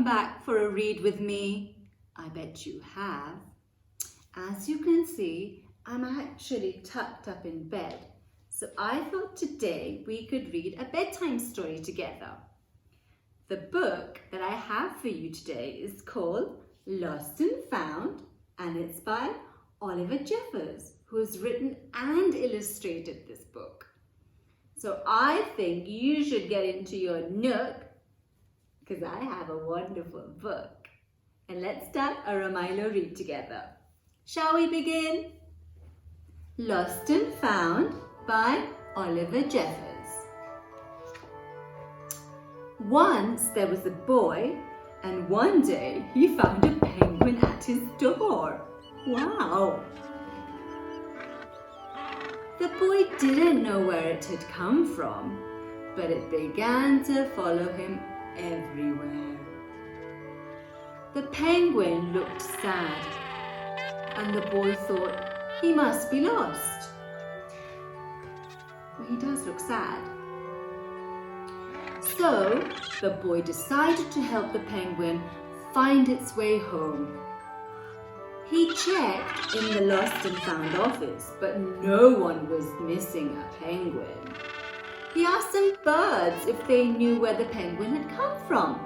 back for a read with me? I bet you have. As you can see, I'm actually tucked up in bed. So I thought today we could read a bedtime story together. The book that I have for you today is called Lost and Found, and it's by Oliver Jeffers, who has written and illustrated this book. So I think you should get into your nook because I have a wonderful book. And let's start a Ramaailo read together. Shall we begin? Lost and Found by Oliver Jeffers. Once there was a boy, and one day he found a penguin at his door. Wow! The boy didn't know where it had come from, but it began to follow him everywhere. The penguin looked sad, and the boy thought he must be lost. Well, he does look sad. So the boy decided to help the penguin find its way home. He checked in the Lost and Found office, but no one was missing a penguin. He asked some birds if they knew where the penguin had come from,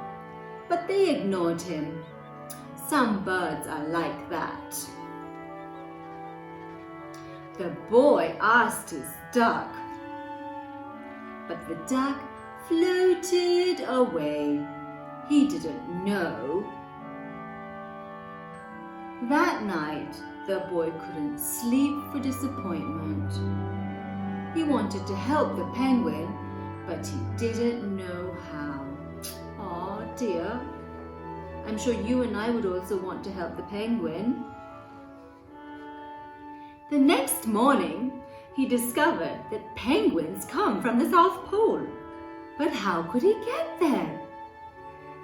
but they ignored him. Some birds are like that. The boy asked his duck, but the duck floated away. He didn't know. That night, the boy couldn't sleep for disappointment. He wanted to help the penguin, but he didn't know how. Oh dear. I'm sure you and I would also want to help the penguin. The next morning, he discovered that penguins come from the South Pole. But how could he get there?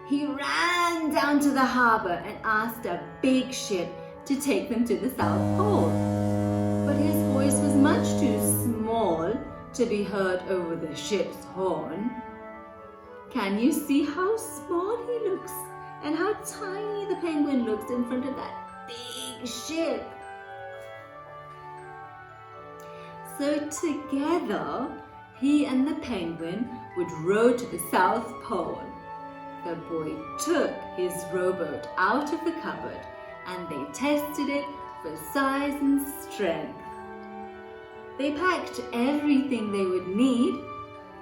He ran down to the harbour and asked a big ship to take them to the South Pole. But his voice was much too small to be heard over the ship's horn. Can you see how small he looks and how tiny the penguin looks in front of that big ship? So together, he and the penguin would row to the South Pole. The boy took his rowboat out of the cupboard and they tested it for size and strength. They packed everything they would need,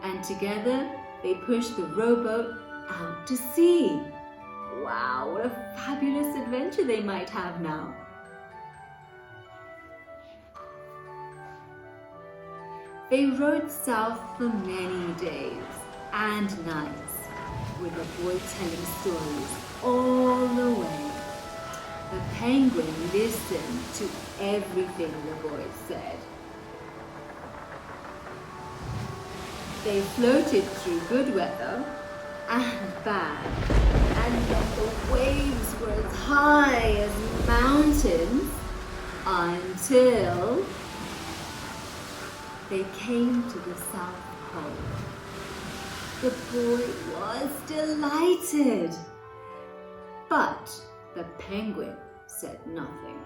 and together they pushed the rowboat out to sea. Wow, what a fabulous adventure they might have now. They rowed south for many days and nights, with the boy telling stories all the way. The penguin listened to everything the boy said. They floated through good weather and bad, and the waves were as high as mountains until they came to the South Pole. The boy was delighted, but the penguin said nothing.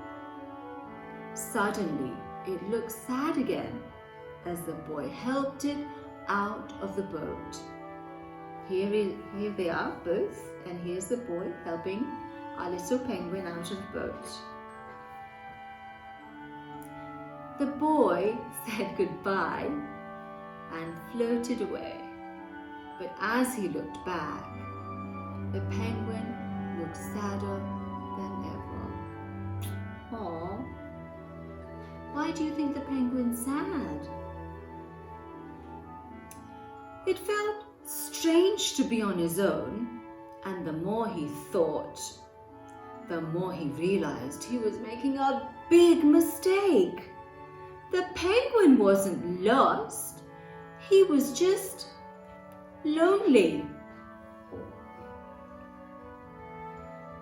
Suddenly, it looked sad again as the boy helped it out of the boat. Here they are both, and here's the boy helping our little penguin out of the boat. The boy said goodbye and floated away. But as he looked back, the penguin looked sadder than ever. Aw, why do you think the penguin's sad? It felt strange to be on his own, and the more he thought, the more he realized he was making a big mistake. The penguin wasn't lost, he was just lonely.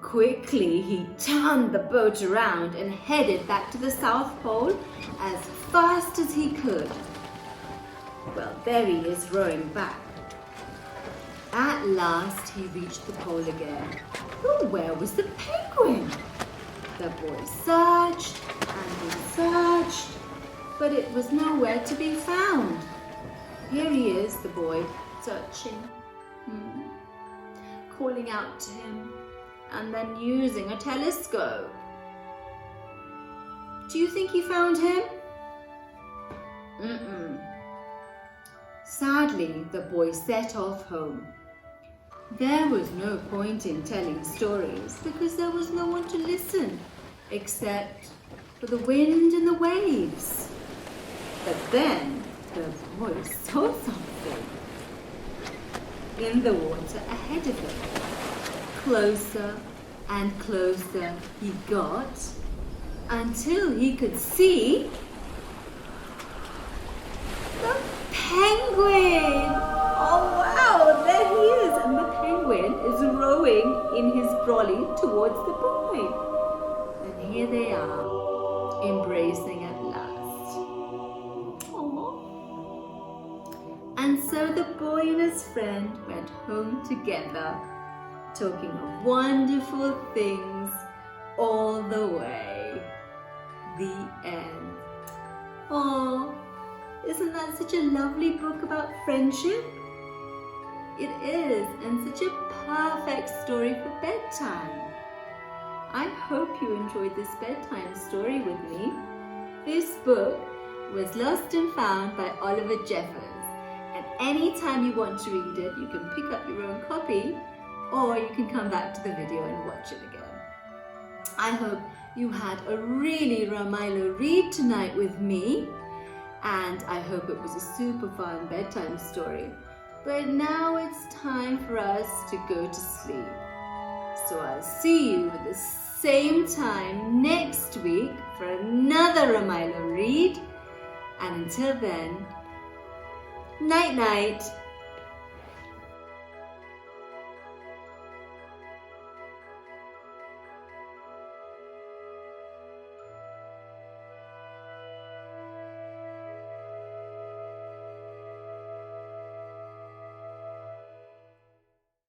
Quickly, he turned the boat around and headed back to the South Pole as fast as he could. Well, there he is rowing back. At last he reached the pole again. But where was the penguin? The boy searched and he searched, but it was nowhere to be found. Here he is, the boy, searching, calling out to him, and then using a telescope. Do you think he found him? Sadly, the boy set off home. There was no point in telling stories because there was no one to listen except for the wind and the waves. But then the boy saw something in the water ahead of him. Closer and closer he got until he could see the penguin. Oh wow, there he is, and the penguin is rowing in his brolly towards the boy. And here they are, embracing at last. Aww. And so the boy and his friend went home together, talking of wonderful things all the way. The end. Oh, isn't that such a lovely book about friendship? It is, and such a perfect story for bedtime. I hope you enjoyed this bedtime story with me. This book was Lost and Found by Oliver Jeffers. And anytime you want to read it, you can pick up your own copy, or you can come back to the video and watch it again. I hope you had a really Ramaailo read tonight with me, and I hope it was a super fun bedtime story. But now it's time for us to go to sleep. So I'll see you at the same time next week for another Ramaailo read. And until then, night night.